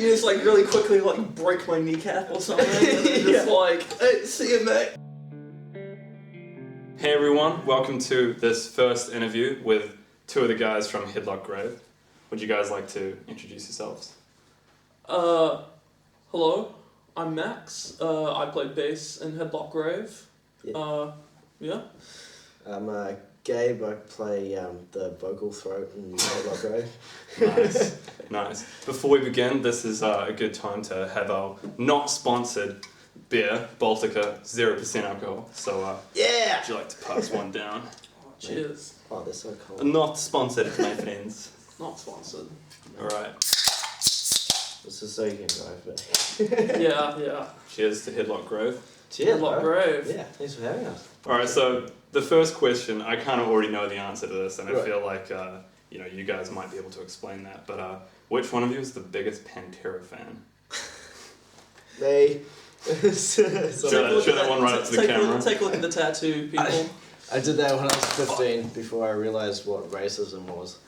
You just like really quickly like break my kneecap or something, and then just like, hey, see you, mate. Hey everyone, welcome to this first interview with two of the guys from Headlock Grave. Would you guys like to introduce yourselves? Hello, I'm Max. I play bass in Headlock Grave. Yeah. I'm Gabe. I play the vocal throat in Headlock Grave. Nice. Before we begin, this is a good time to have our not sponsored beer, Baltica, 0% alcohol. So, Yeah! would you like to pass one down? Oh, cheers. Oh, they're so cold. Not sponsored, my friends. Not sponsored. Alright. This is so you can drive back. Yeah. Cheers to Headlock Grove. Cheers, Headlock bro. Grave. Yeah, thanks for having us. Alright, so the first question, I kind of already know the answer to this, and I Right. feel like you guys might be able to explain that. But which one of you is the biggest Pantera fan? Me. Show that one right up to the camera. Take a look at the tattoo, people. I did that when I was 15 before I realised what racism was.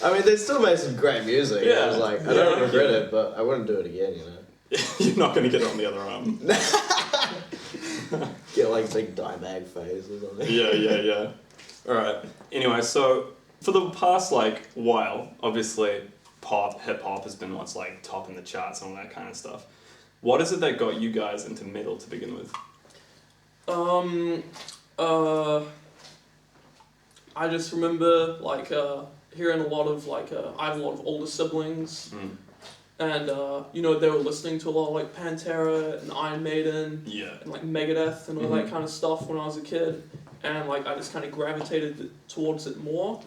I mean, they still make some great music. Yeah. I was like, I don't regret it, but I wouldn't do it again, you know. You're not going to get it on the other arm. Get like big dye bag face or something. Yeah. Alright. Anyway, so for the past while, obviously hip hop has been what's top in the charts and all that kind of stuff. What is it that got you guys into metal to begin with? I just remember hearing a lot of I have a lot of older siblings, and they were listening to a lot of Pantera and Iron Maiden, and Megadeth and all that kind of stuff when I was a kid, and I just kind of gravitated towards it more,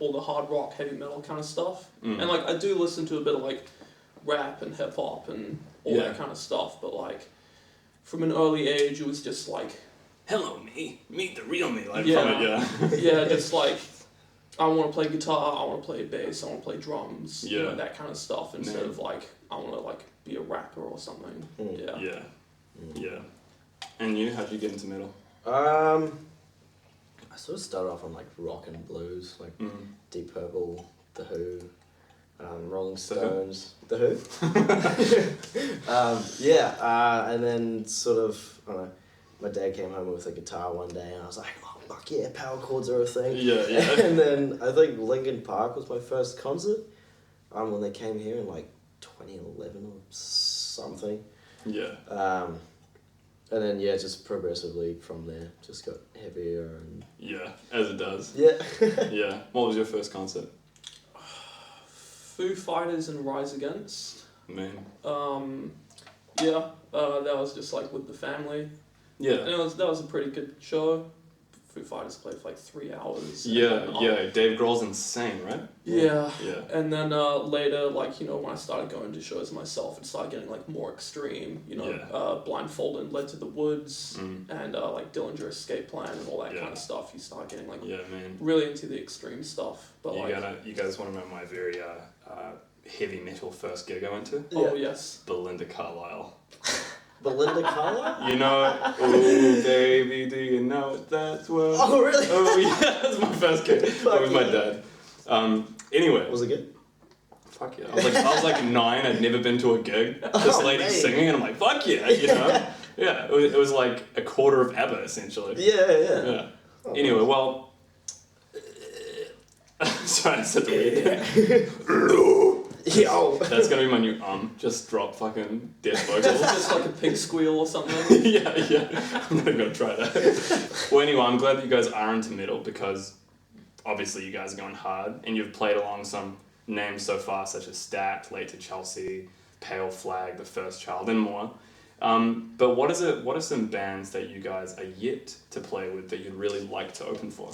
all the hard rock, heavy metal kind of stuff, and I do listen to a bit of rap and hip hop and all that kind of stuff, but from an early age it was just hello me, meet the real me, just I want to play guitar, I want to play bass, I want to play drums, that kind of stuff, instead of I want to be a rapper or something. Yeah. And you, how'd you get into metal? I sort of started off on rock and blues, Deep Purple, The Who, Rolling Stones, The Who. And then sort of, I don't know, my dad came home with a guitar one day and I was like, oh fuck yeah, power chords are a thing. Yeah. And then I think Linkin Park was my first concert, when they came here in 2011 or something. Yeah. And then just progressively from there, just got heavier and... Yeah, as it does. Yeah. Yeah. What was your first concert? Foo Fighters and Rise Against. Man. That was just with the family. Yeah. And that was a pretty good show. Foo Fighters played for 3 hours. Yeah. Dave Grohl's insane, right? Yeah. Yeah. And then later, when I started going to shows myself, it started getting more extreme. Blindfolded Led to the Woods, and Dillinger Escape Plan and all that kind of stuff. You start getting really into the extreme stuff. But you guys want to know my very heavy metal first gig I went to? Oh yes. Belinda Carlisle. Belinda Carlisle? You know it? Oh, baby, do you know it? That's what... Oh, really? Oh, yeah, that was my first gig. That was my dad. Anyway. Was it good? Fuck yeah. I was 9, I'd never been to a gig. This lady singing, and I'm like, fuck yeah, you know? Yeah, it was a quarter of ABBA, essentially. Yeah. Oh, anyway, well... Sorry, I said the weird. Yo! That's gonna be my new just drop fucking dead vocals. Just a pig squeal or something. yeah. I'm not gonna try that. Well, anyway, I'm glad that you guys are into metal because obviously you guys are going hard and you've played along some names so far such as Stacked, Late to Chelsea, Pale Flag, The First Child, and more. But what are some bands that you guys are yet to play with that you'd really like to open for?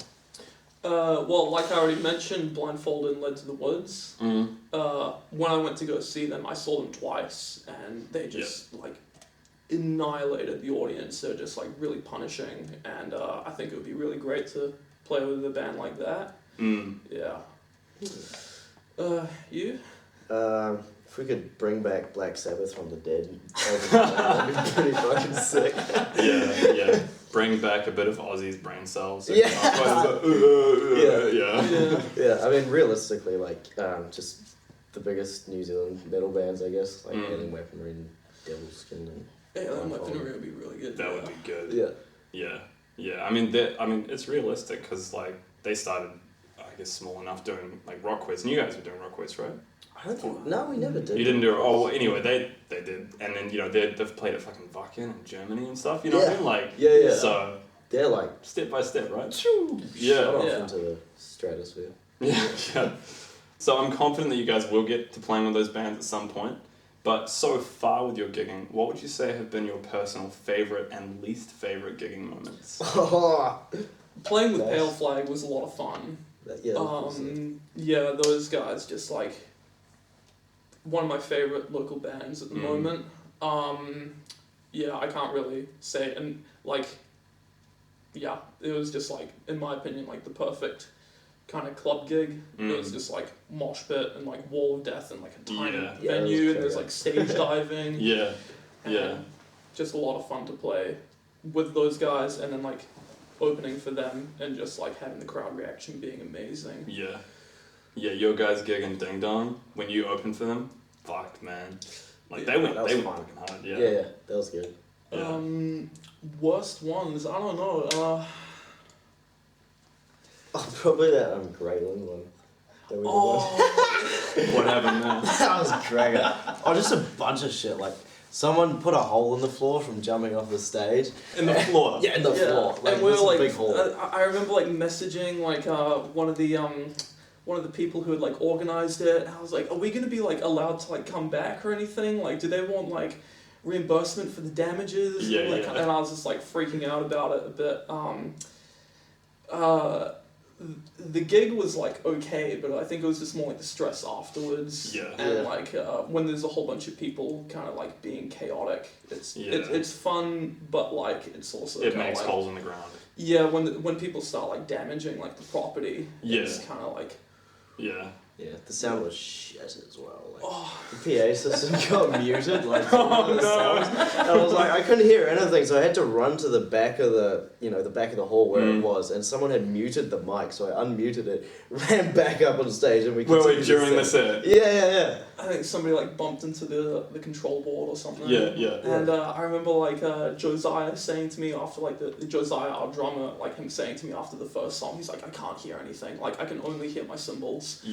Well, like I already mentioned, Blindfolded and Led to the Woods. When I went to go see them, I saw them twice, and they just annihilated the audience. They're just really punishing, and I think it would be really great to play with a band like that. Yeah. You? If we could bring back Black Sabbath from the dead, that'd be pretty fucking sick. Yeah. bring back a bit of Aussie's brain cells. Yeah. Yeah. Yeah, I mean, realistically, like, just the biggest New Zealand metal bands, I guess, like Alien Weaponry and Devilskin and... Alien Weaponry would be really good. That would be good. Yeah. Yeah. Yeah. I mean, it's realistic because, like, they started, I guess, small enough doing, like, rock quiz. And you guys were doing rock quiz, right? I don't think... No, we never did. You didn't do it? Oh, well, anyway, they did. And then, you know, they've played at fucking Wacken in Germany and stuff, you know what I mean? Like, yeah. So... They're like... Step by step, right? Yeah. Shot off into the stratosphere. Yeah. So I'm confident that you guys will get to playing with those bands at some point. But so far with your gigging, what would you say have been your personal favourite and least favourite gigging moments? Playing with Pale Flag was a lot of fun. Yeah, those guys just like one of my favourite local bands at the moment. Yeah, I can't really say it. And like, yeah, it was just like, in my opinion, like the perfect kind of club gig. It was just like mosh pit and like wall of death and like a tiny venue, and there's like stage diving. Just a lot of fun to play with those guys, and then like opening for them and just like having the crowd reaction being amazing. Yeah, your guys' gig in Ding Dong when you opened for them, fuck man, like they went fucking hard. Yeah, that was good. Worst ones, I don't know. Probably that Greyland one. What happened there? That was dragging. Just a bunch of shit. Like, someone put a hole in the floor from jumping off the stage. In the floor? Yeah, in the floor. Like, and we were like, big hole. I remember like messaging like one of the people who had like organized it. And I was like, are we gonna be like allowed to like come back or anything? Like, do they want like reimbursement for the damages? And I was just like freaking out about it a bit. The gig was like okay, but I think it was just more like the stress afterwards. And like when there's a whole bunch of people kind of like being chaotic, it's fun, but like it's also it makes like, holes in the ground. Yeah, when people start like damaging like the property, it's kind of like the sound was shit as well. Like, the PA system got muted. Like, sounds. And I was like, I couldn't hear anything, so I had to run to the back of the hall where it was, and someone had muted the mic, so I unmuted it, ran back up on stage, and we continued during the set. Yeah. I think somebody like bumped into the control board or something. And I remember like Josiah saying to me after like the Josiah, our drummer, like him saying to me after the first song, he's like, I can't hear anything. Like I can only hear my cymbals.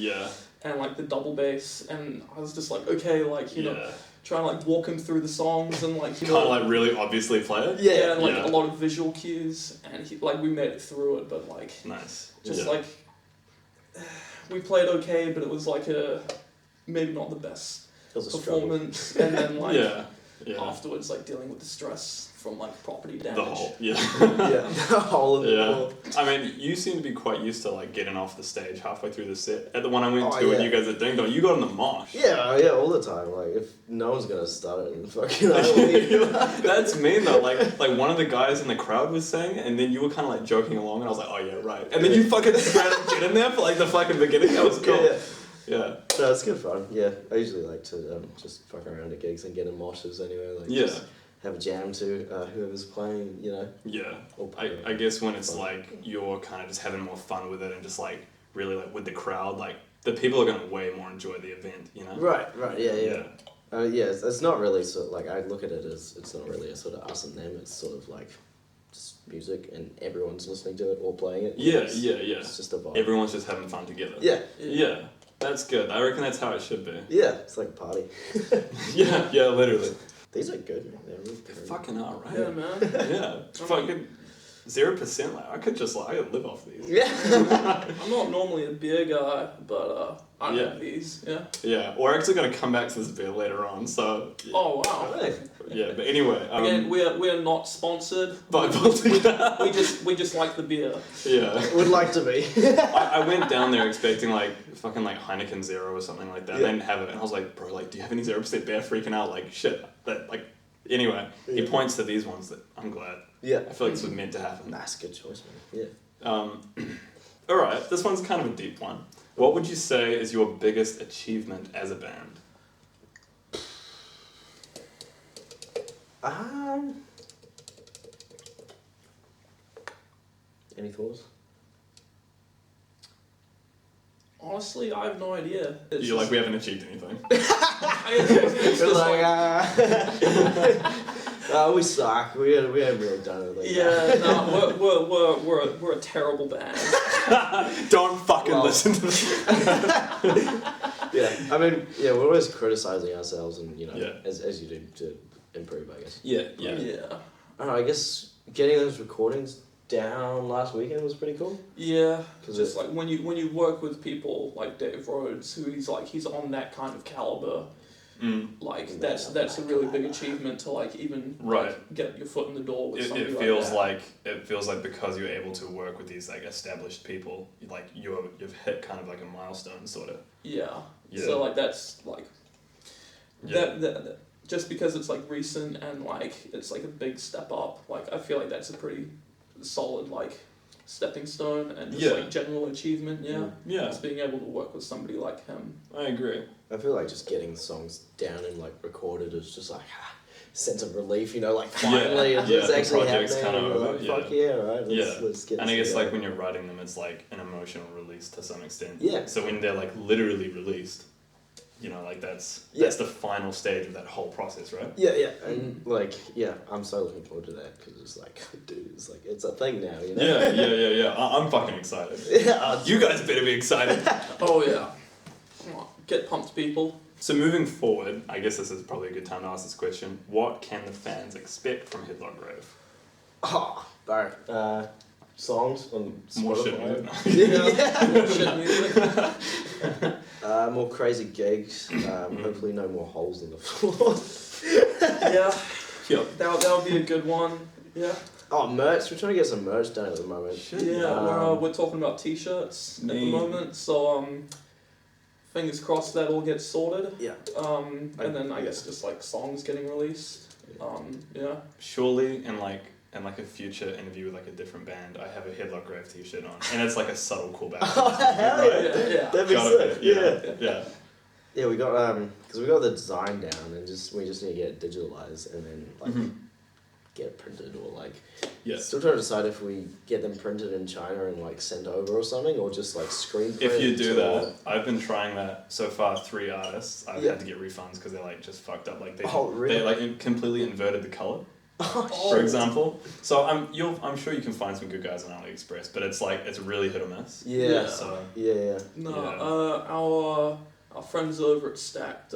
And like the double bass, and I was just like, okay, like you know, trying to like walk him through the songs and like you know, kind of like really obviously play it. And like a lot of visual cues, and we made it through it, but like like we played okay, but it was like maybe not the best performance, and then like afterwards like dealing with the stress from like property damage. The whole the whole in the wall. I mean, you seem to be quite used to like getting off the stage halfway through the set. At the one I went to with you guys at Ding Dong, you got in the mosh. Yeah, all the time. Like if no one's gonna start it, then fucking I leave. That's mean though. Like one of the guys in the crowd was saying, and then you were kind of like joking along, and I was like, oh yeah, right. And then you fucking ran and get in there for like the fucking beginning. That was cool. Yeah. No, it's good fun. Yeah, I usually like to just fuck around at gigs and get in moshes anyway. Like just have a jam to whoever's playing, you know. Yeah. I guess when it's like you're kind of just having more fun with it and just like really like with the crowd, like the people are gonna way more enjoy the event, you know. Right. Yeah. It's not really sort of like I look at it as it's not really a sort of us and them. It's sort of like just music and everyone's listening to it or playing it. Yeah. It's just a vibe. Everyone's just having fun together. Yeah. That's good. I reckon that's how it should be. Yeah, it's like a party. yeah, literally. These are good, man. They're really good. They fucking are, right? Yeah, man. Yeah. It's fucking 0%. Like, I could live off these. Yeah. I'm not normally a beer guy, but I have these, Yeah, we're actually going to come back to this beer later on, so... Yeah. Oh, wow. Really? Yeah, but anyway... Again, we're not sponsored. By Baltic. we just like the beer. Yeah. Would like to be. I went down there expecting like fucking like Heineken Zero or something like that. They didn't have it, and I was like, bro, like, do you have any 0% beer? Freaking out, like, shit. That, like... Anyway, he points to these ones that I'm glad. Yeah. I feel like this was meant to happen. That's a good choice, man. Yeah. Alright, this one's kind of a deep one. What would you say is your biggest achievement as a band? Any thoughts? Honestly, I have no idea. It's You're like, just- we haven't achieved anything. I guess it's We're just like, we suck. We haven't really done anything. yeah, no, we're a terrible band. Don't fucking Well. listen to this. Yeah, I mean, yeah, we're always criticizing ourselves, and you know, Yeah. as you do to improve, I guess. Yeah, Yeah. I don't know. I guess getting those recordings down last weekend was pretty cool. Yeah, 'Cause just like when you work with people like Dave Rhodes, who he's on that kind of caliber, like that's a really big achievement to like even Right. like, get your foot in the door with somebody It feels like it feels like because you're able to work with these like established people, like you've hit kind of like a milestone sort of. that. Yeah. Yeah. So like that's like Yeah. that just because it's like recent and like it's like a big step up, like I feel like that's a pretty solid like stepping stone and just Yeah. like general achievement, yeah. Yeah, Just being able to work with somebody like him. I agree. I feel like just getting the songs down and like recorded is just like sense of relief, you know, like finally it's the actually project's happening. kinda And you're over, like, fuck yeah, right? Let's get And I this guess like together. when you're writing them, it's like an emotional release to some extent. Yeah. So when they're like literally released, you know, like that's the final stage of that whole process, right? Yeah, and like, yeah, I'm so looking forward to that because it's like, dude, it's a thing now, you know? Yeah. I'm fucking excited. Yeah. You guys better be excited. Oh yeah. Come on, get pumped, people. So moving forward, I guess this is probably a good time to ask this question. What can the fans expect from Headlock Grave? Oh, bro. Songs on More Spotify. shit music. Yeah. More shit music. More crazy gigs. Hopefully no more holes in the floor. Yeah. Yep. That would be a good one. Yeah. Oh, merch. We're trying to get some merch done at the moment. Yeah. We're talking about t-shirts at the Neat. moment, so fingers crossed that all gets sorted. Yeah. And then I guess just like songs getting released. Yeah. Surely in like a future interview with like a different band, I have a Headlock Grave t-shirt on, and it's like a subtle callback. Oh, hell yeah. Yeah. That'd be Gotta sick. be, yeah. Yeah, we got because we got the design down, and we just need to get it digitalized and then like get it printed or like. Yeah. Still trying to decide if we get them printed in China and like sent over or something, or just like screen print. If you do or- that, I've been trying that so far. 3 artists I've Yeah. had to get refunds because they're like just fucked up. Like they really? they like completely inverted the color. Oh, For example, so I'm sure you can find some good guys on AliExpress, but it's like it's really hit or miss. Yeah. So Yeah. No. Our friends over at Stacked,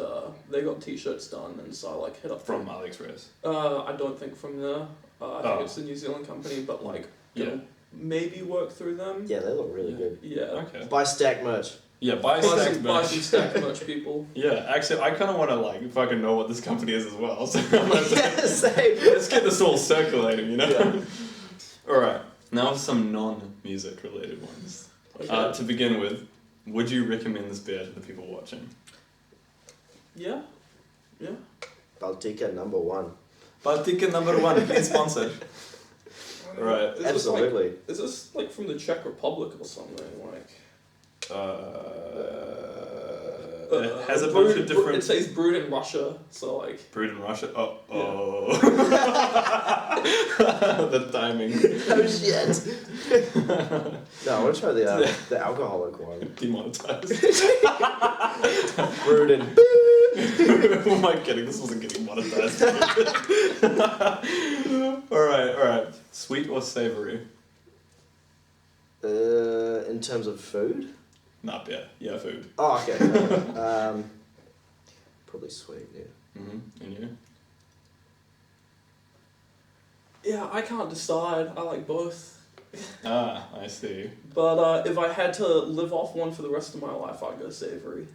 they got t-shirts done, and so I like hit up from them. AliExpress. I don't think from there. I think it's a New Zealand company, but like gonna maybe work through them. Yeah, they look really good. Yeah. Okay. Buy Stack merch. Yeah, buy Buy Stacked some merch. Stacked merch, people. Yeah, actually, I kind of want to like fucking know what this company is as well. So Yeah, same. let's get this all circulating, you know. Yeah. All right, now some non-music related ones. Okay. To begin with, would you recommend this beer to the people watching? Yeah. Yeah. Baltica #1. Baltica #1, please sponsor. Right. Is Absolutely. This like, is this like from the Czech Republic or something? Like. It has a bunch brewed- of different. It says brewed in Russia, so like. Brewed in Russia. Oh. The timing. Oh shit. No, I want to try the alcoholic one. Demonetized. Brewed in. Who am I kidding? This wasn't getting monetized. Alright. Sweet or savory? In terms of food. Nah, beer. Yeah, food. Oh, okay. Probably sweet. Yeah. And you? Yeah, I can't decide. I like both. Ah, I see. But if I had to live off one for the rest of my life, I'd go savory.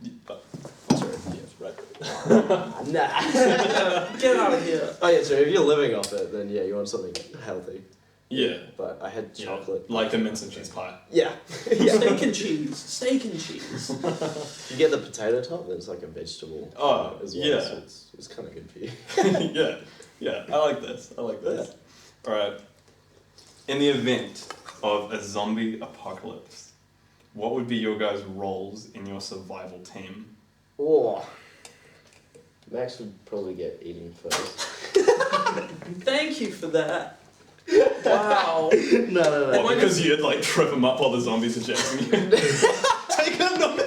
Sorry. Yes, right. Nah. Get out of here. Oh yeah, so if you're living off it, then yeah, you want something healthy. Yeah. But I had chocolate. Like the mince and cheese pie. Yeah. Yeah. Steak and cheese. Steak and cheese. You get the potato top, then it's like a vegetable. Oh, as well. yeah. So it's kind of good for you. Yeah. I like this. Alright. In the event of a zombie apocalypse, what would be your guys' roles in your survival team? Oh. Max would probably get eaten first. Thank you for that. Wow. No. What, because you'd like trip them up while the zombies are chasing you? Take them, not me!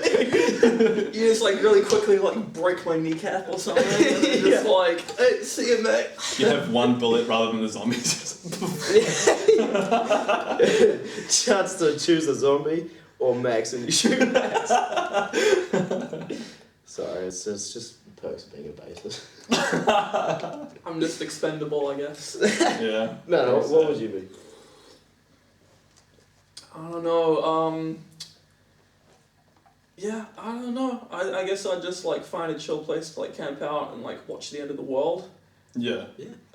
You just like really quickly like break my kneecap or something, and then just like, hey, see you, mate. You have one bullet rather than the zombies. Chance to choose a zombie or Max and you shoot Max. Sorry, it's just perks of being a bassist. I'm just expendable, I guess. Yeah. No, what would you be? I don't know. Yeah, I don't know. I guess I'd just like find a chill place to like camp out and like watch the end of the world. Yeah.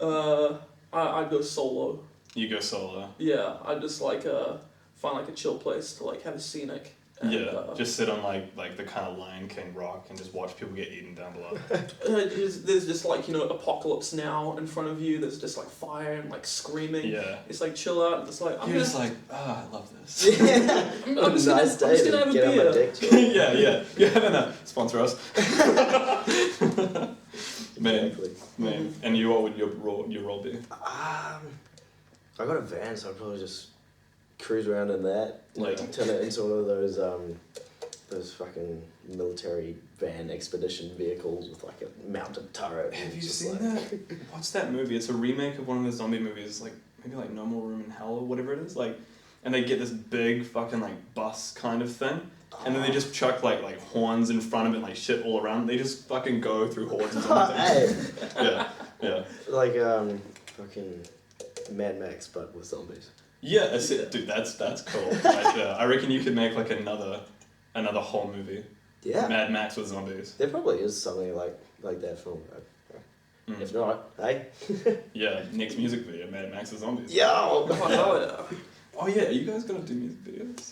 I'd go solo. You go solo. Yeah, I'd just like find like a chill place to like have a scenic. And, just sit on like the kind of Lion King rock and just watch people get eaten down below. There's just like, you know, apocalypse now in front of you. There's just like fire and like screaming. Yeah. It's like chill out. And it's like You're just like, I love this. I'm just gonna have a Get on my beer. dick. Yeah. You're having a sponsor us. Man. And you, what would your role be? I got a van, so I'd probably just cruise around in that, like turn it into one of those fucking military van expedition vehicles with like a mounted turret. Have you seen that? What's that movie? It's a remake of one of the zombie movies, like maybe like No More Room in Hell or whatever it is. Like, and they get this big fucking like bus kind of thing, and then they just chuck like horns in front of it, and, like shit all around. They just fucking go through hordes and zombies. Yeah. Like fucking Mad Max, but with zombies. Yeah, that's it, dude. That's cool. Right there. I reckon you could make like another whole movie. Yeah. Mad Max with zombies. There probably is something like that film. If not, hey. Yeah, next music video, Mad Max with zombies. Yo! Oh yeah. Oh yeah, are you guys gonna do music videos?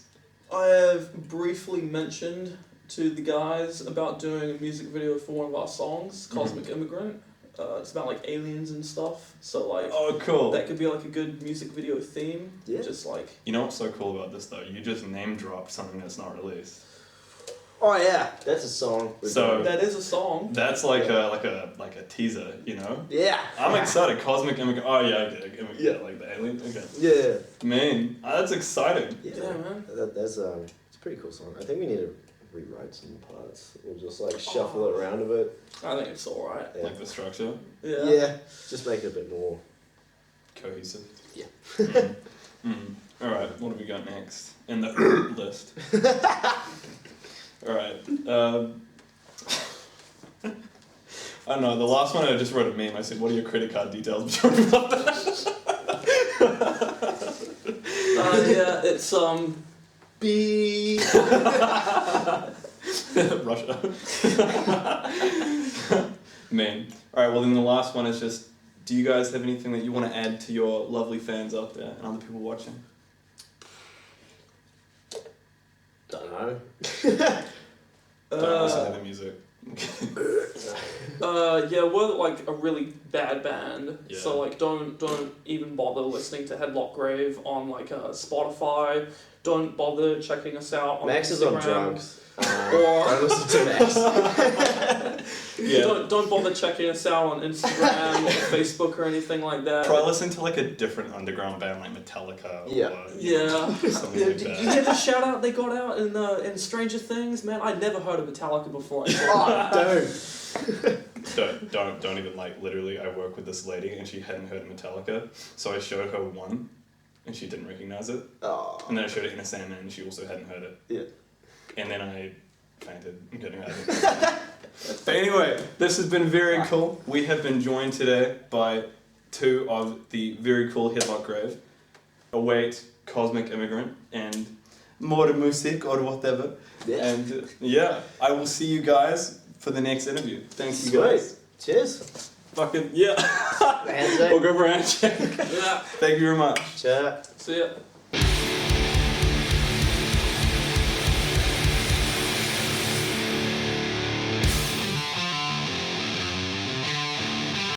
I have briefly mentioned to the guys about doing a music video for one of our songs, Cosmic Immigrant. It's about like aliens and stuff, so like Oh cool. that could be like a good music video theme. Yeah. Just like You know what's so cool about this though? You just name dropped something that's not released. Oh yeah, that's a song. So that is a song. that's like a teaser, you know? Yeah. I'm excited. Cosmic Immigrant. Oh yeah, I get it. Yeah, like the alien. Okay. Yeah. Man, that's exciting. Yeah, man. That's it's a pretty cool song. I think we need to rewrite some parts. We'll just like shuffle it around a bit. I think it's alright. Yeah. Like the structure. Yeah. Yeah. Just make it a bit more Cohesive. Yeah. Alright, what have we got next in the list? Alright. I don't know, the last one I just wrote a meme. I said, what are your credit card details? Yeah, it's B. Russia. Man. Alright, well then the last one is just, do you guys have anything that you want to add to your lovely fans out there and other people watching? Don't know. Don't listen to the music. Yeah, we're like a really bad band, Yeah. so like don't even bother listening to Headlock Grave on like Spotify. Don't bother checking us out on Max Instagram. is on drugs. Or Don't listen to Max. Yeah. Don't bother checking us out on Instagram or Facebook or anything like that. Try listening to like a different underground band like Metallica or Yeah. something like Did you that. hear the shout out they got out in Stranger Things? Man, I'd never heard of Metallica before. Don't even like literally I work with this lady and she hadn't heard of Metallica, so I showed her one and she didn't recognize it. Oh. And then I showed it in a Sandman and she also hadn't heard it. Yeah. And then I fainted. I'm kidding. But anyway, this has been very cool. We have been joined today by two of the very cool Headlock Grave. Await Cosmic Immigrant and More Music or whatever. Yeah. And I will see you guys for the next interview. Thank you guys. Cheers. Fucking yeah. Handshake. We'll go for a handshake. Yeah. Thank you very much. Chat. See ya.